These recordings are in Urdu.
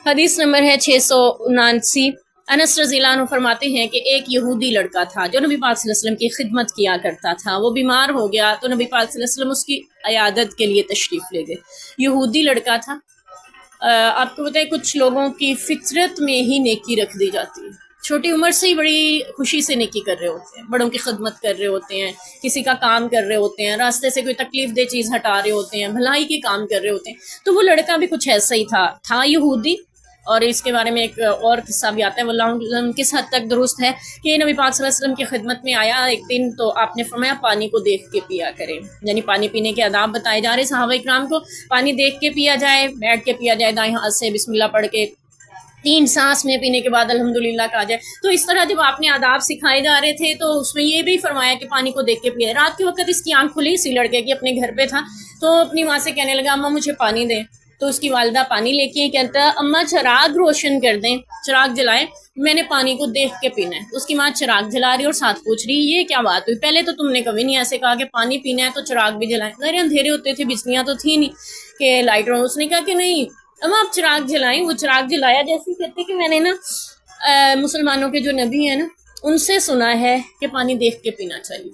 حدیث نمبر ہے 679۔ انس رضی اللہ عنہ فرماتے ہیں کہ ایک یہودی لڑکا تھا جو نبی پاک صلی اللہ علیہ وسلم کی خدمت کیا کرتا تھا، وہ بیمار ہو گیا تو نبی پاک صلی اللہ علیہ وسلم اس کی عیادت کے لیے تشریف لے گئے۔ یہودی لڑکا تھا۔ آپ کو بتائیں کچھ لوگوں کی فطرت میں ہی نیکی رکھ دی جاتی ہے، چھوٹی عمر سے ہی بڑی خوشی سے نیکی کر رہے ہوتے ہیں، بڑوں کی خدمت کر رہے ہوتے ہیں، کسی کا کام کر رہے ہوتے ہیں، راستے سے کوئی تکلیف دہ چیز ہٹا رہے ہوتے ہیں، بھلائی کے کام کر رہے ہوتے ہیں۔ تو وہ لڑکا بھی کچھ ایسا ہی تھا یہودی۔ اور اس کے بارے میں ایک اور قصہ بھی آتا ہے، واللہ کس حد تک درست ہے، کہ نبی پاک صلی اللہ علیہ وسلم کی خدمت میں آیا ایک دن، تو آپ نے فرمایا پانی کو دیکھ کے پیا کریں، یعنی پانی پینے کے آداب بتائے جا رہے صحابہ اکرام کو، پانی دیکھ کے پیا جائے، بیٹھ کے پیا جائے، دائیں ہاتھ سے بسم اللہ پڑھ کے، 3 سانس میں پینے کے بعد الحمدللہ کہا جائے۔ تو اس طرح جب آپ نے آداب سکھائے جا رہے تھے تو اس میں یہ بھی فرمایا کہ پانی کو دیکھ کے پیے۔ رات کے وقت اس کی آنکھ کھلی، اسی لڑکے کی، اپنے گھر پہ تھا، تو اپنی ماں سے کہنے لگا اماں مجھے پانی دیں۔ تو اس کی والدہ پانی لے کے کہتا اماں چراغ روشن کر دیں، چراغ جلائیں، میں نے پانی کو دیکھ کے پینا ہے۔ اس کی ماں چراغ جلا رہی اور ساتھ پوچھ رہی یہ کیا بات ہوئی، پہلے تو تم نے کبھی نہیں ایسے کہا کہ پانی پینا ہے تو چراغ بھی جلائیں، ظاہر اندھیرے ہوتے تھے، بجلیاں تو تھی نہیں کہ لائٹ رو۔ اس نے کہا کہ نہیں اما آپ چراغ جلائیں۔ وہ چراغ جلایا، جیسے کہتے کہ میں نے نا مسلمانوں کے جو نبی ہیں نا ان سے سنا ہے کہ پانی دیکھ کے پینا چاہیے،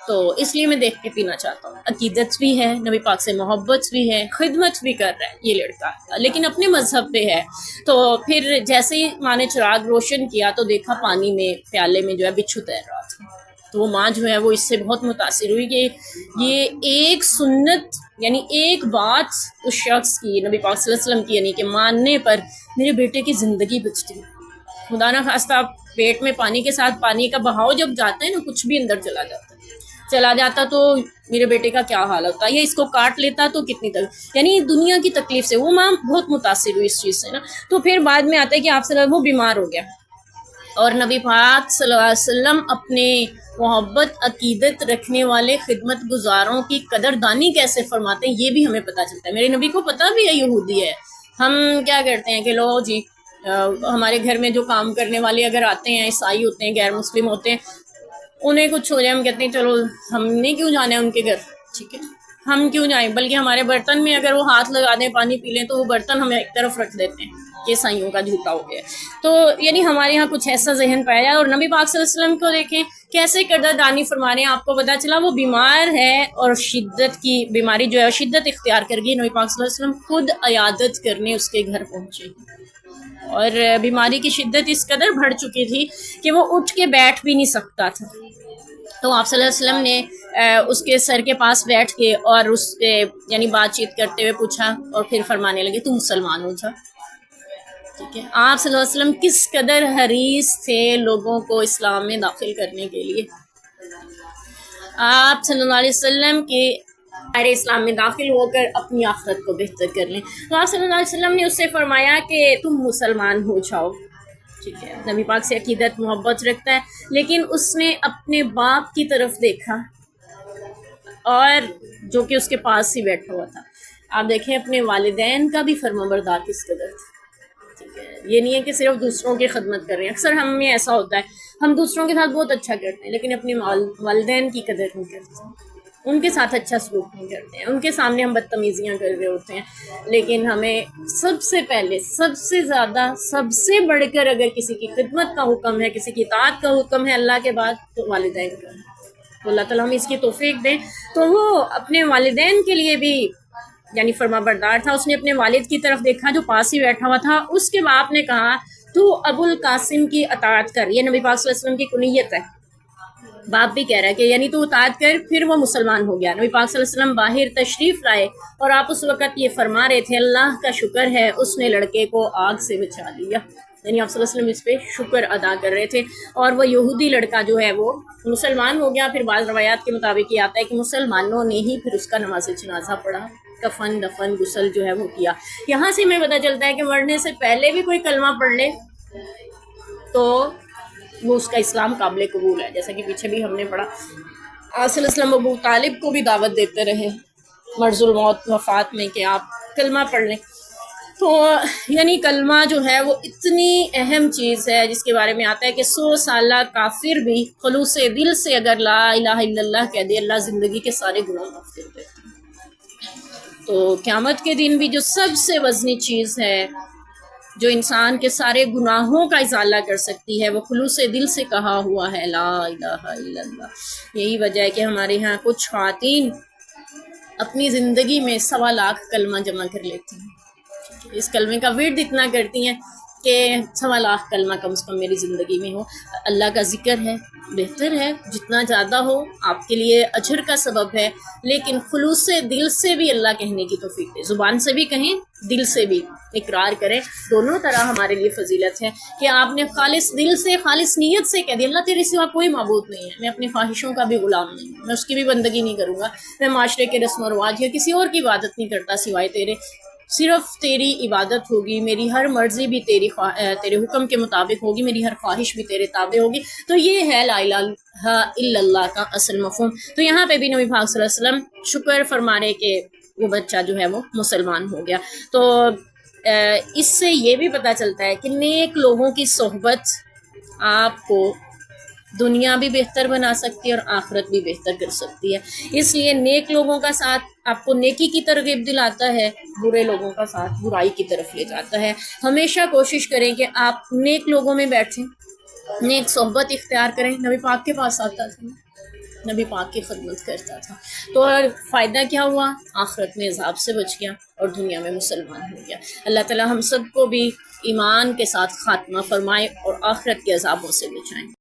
تو اس لیے میں دیکھ کے پینا چاہتا ہوں۔ عقیدت بھی ہے، نبی پاک سے محبت بھی ہے، خدمت بھی کر رہا ہے یہ لڑکا، لیکن اپنے مذہب پہ ہے۔ تو پھر جیسے ہی ماں نے چراغ روشن کیا تو دیکھا پانی میں، پیالے میں جو ہے بچھو تیر رہا تھا۔ تو وہ ماں جو ہے وہ اس سے بہت متاثر ہوئی کہ یہ ایک سنت، یعنی ایک بات اس شخص کی، نبی پاک صلی اللہ علیہ وسلم کی، یعنی کہ ماننے پر میرے بیٹے کی زندگی بچتی ہے۔ خدا نہ خواستہ پیٹ میں پانی کے ساتھ پانی کا بہاؤ جب جاتا ہے نا، کچھ بھی اندر چلا جاتا تو میرے بیٹے کا کیا حال ہوتا، یا اس کو کاٹ لیتا تو کتنی تکلیف، یعنی دنیا کی تکلیف سے وہ ماں بہت متاثر ہوئی اس چیز سے نا۔ تو پھر بعد میں آتا ہے کہ آپ صلی اللہ علیہ وسلم وہ بیمار ہو گیا، اور نبی پاک صلی اللہ علیہ وسلم اپنے محبت عقیدت رکھنے والے خدمت گزاروں کی قدردانی کیسے فرماتے ہیں یہ بھی ہمیں پتہ چلتا ہے۔ میرے نبی کو پتہ بھی ہے یہودی ہے، ہم کیا کرتے ہیں کہ لو جی ہمارے گھر میں جو کام کرنے والے اگر آتے ہیں، عیسائی ہوتے ہیں، غیر مسلم ہوتے ہیں، انہیں کچھ ہو جائے ہم کہتے ہیں چلو ہم نے کیوں جانا ہے ان کے گھر، ٹھیک ہے ہم کیوں جائیں، بلکہ ہمارے برتن میں اگر وہ ہاتھ لگا دیں پانی پی لیں تو وہ برتن ہمیں ایک طرف رکھ دیتے ہیں کہ عیسائیوں کا جھوٹا ہو گیا۔ تو یعنی ہمارے یہاں کچھ ایسا ذہن پایا جائے۔ اور نبی پاک صلی اللہ علیہ وسلم کو دیکھیں کیسے قدردانی فرما رہے ہیں، آپ کو پتہ چلا وہ بیمار ہے اور شدت کی بیماری جو ہے شدت اختیار کر گئی، نبی پاک صلی اللہ علیہ وسلم خود عیادت کرنے اس کے گھر پہنچے، اور بیماری کی شدت اس قدر بڑھ چکی تھی کہ وہ اٹھ کے بیٹھ بھی نہیں سکتا تھا۔ تو آپ صلی اللہ علیہ وسلم نے اس کے سر کے پاس بیٹھ کے اور اس کے یعنی بات چیت کرتے ہوئے پوچھا، اور پھر فرمانے لگے تو مسلمان ہو جا، ٹھیک ہے۔ آپ صلی اللہ علیہ وسلم کس قدر حریص تھے لوگوں کو اسلام میں داخل کرنے کے لیے۔ آپ صلی اللہ علیہ وسلم کے اسلام میں داخل ہو کر اپنی آخرت کو بہتر کر لیں، تو آپ صلی اللہ علیہ وسلم نے اس سے فرمایا کہ تم مسلمان ہو جاؤ، ٹھیک ہے۔ نبی پاک سے عقیدت محبت رکھتا ہے، لیکن اس نے اپنے باپ کی طرف دیکھا اور جو کہ اس کے پاس ہی بیٹھا ہوا تھا۔ آپ دیکھیں اپنے والدین کا بھی فرمانبردار کس قدر تھا، ٹھیک ہے۔ یہ نہیں ہے کہ صرف دوسروں کی خدمت کر رہے ہیں، اکثر ہم میں ایسا ہوتا ہے ہم دوسروں کے ساتھ بہت اچھا کرتے ہیں لیکن اپنے والدین کی قدر نہیں کرتے، ان کے ساتھ اچھا سلوک نہیں کرتے ہیں، ان کے سامنے ہم بدتمیزیاں کر رہے ہوتے ہیں۔ لیکن ہمیں سب سے پہلے، سب سے زیادہ، سب سے بڑھ کر اگر کسی کی خدمت کا حکم ہے، کسی کی اطاعت کا حکم ہے اللہ کے بعد، تو والدین کا ہے۔ تو اللہ تعالیٰ ہمیں اس کی توفیق دیں۔ تو وہ اپنے والدین کے لیے بھی یعنی فرما بردار تھا، اس نے اپنے والد کی طرف دیکھا جو پاس ہی بیٹھا ہوا تھا، اس کے باپ نے کہا تو ابو القاسم کی اطاعت کر، یہ نبی پاک صلی اللہ علیہ وسلم کی کنیت ہے، باپ بھی کہہ رہا ہے کہ یعنی تو اطاعت کر۔ پھر وہ مسلمان ہو گیا۔ نبی پاک صلی اللہ علیہ وسلم باہر تشریف لائے اور آپ اس وقت یہ فرما رہے تھے اللہ کا شکر ہے اس نے لڑکے کو آگ سے بچا لیا، یعنی آپ صلی اللہ علیہ وسلم اس پہ شکر ادا کر رہے تھے۔ اور وہ یہودی لڑکا جو ہے وہ مسلمان ہو گیا۔ پھر بعض روایات کے مطابق یہ آتا ہے کہ مسلمانوں نے ہی پھر اس کا نماز جنازہ پڑھا، کفن دفن غسل جو ہے وہ کیا۔ یہاں سے ہمیں پتہ چلتا ہے کہ مرنے سے پہلے بھی کوئی کلمہ پڑھ لے تو وہ اس کا اسلام قابل قبول ہے، جیسا کہ پیچھے بھی ہم نے پڑھا۔ آپ صلی اللہ علیہ وسلم ابو طالب کو بھی دعوت دیتے رہے مرض الموت وفات میں کہ آپ کلمہ پڑھ لیں۔ تو یعنی کلمہ جو ہے وہ اتنی اہم چیز ہے جس کے بارے میں آتا ہے کہ 100 سالہ کافر بھی خلوص دل سے اگر لا الہ الا اللہ کہہ دے، اللہ زندگی کے سارے گناہ معاف کر دیتے ہیں۔ تو قیامت کے دن بھی جو سب سے وزنی چیز ہے جو انسان کے سارے گناہوں کا ازالہ کر سکتی ہے، وہ خلوص دل سے کہا ہوا ہے لا الہ الا اللہ۔ یہی وجہ ہے کہ ہمارے ہاں کچھ خواتین اپنی زندگی میں 1.25 کلمہ جمع کر لیتی ہیں، اس کلمے کا ورد اتنا کرتی ہیں کہ 1.25 کلمہ کم از کم میری زندگی میں ہو۔ اللہ کا ذکر ہے، بہتر ہے، جتنا زیادہ ہو آپ کے لیے اجر کا سبب ہے، لیکن خلوص سے دل سے بھی اللہ کہنے کی توفیق دے، زبان سے بھی کہیں، دل سے بھی اقرار کریں، دونوں طرح ہمارے لیے فضیلت ہے کہ آپ نے خالص دل سے، خالص نیت سے کہہ دیا اللہ تیرے سوا کوئی معبود نہیں ہے، میں اپنی خواہشوں کا بھی غلام نہیں ہوں، میں اس کی بھی بندگی نہیں کروں گا، میں معاشرے کے رسم و رواج یا کسی اور کی عبادت نہیں کرتا سوائے تیرے، صرف تیری عبادت ہوگی، میری ہر مرضی بھی تیرے حکم کے مطابق ہوگی، میری ہر خواہش بھی تیرے تابع ہوگی۔ تو یہ ہے لا الہ الا اللہ کا اصل مفہوم۔ تو یہاں پہ بھی نبی پاک صلی اللہ علیہ وسلم شکر فرما رہے کہ وہ بچہ جو ہے وہ مسلمان ہو گیا۔ تو اس سے یہ بھی پتہ چلتا ہے کہ نیک لوگوں کی صحبت آپ کو دنیا بھی بہتر بنا سکتی ہے اور آخرت بھی بہتر کر سکتی ہے، اس لیے نیک لوگوں کا ساتھ آپ کو نیکی کی ترغیب دلاتا ہے، برے لوگوں کا ساتھ برائی کی طرف لے جاتا ہے۔ ہمیشہ کوشش کریں کہ آپ نیک لوگوں میں بیٹھیں، نیک صحبت اختیار کریں۔ نبی پاک کے پاس آتا تھا، نبی پاک کی خدمت کرتا تھا، تو فائدہ کیا ہوا؟ آخرت میں عذاب سے بچ گیا اور دنیا میں مسلمان ہو گیا۔ اللہ تعالی ہم سب کو بھی ایمان کے ساتھ خاتمہ فرمائے اور آخرت کے عذابوں سے بچائیں۔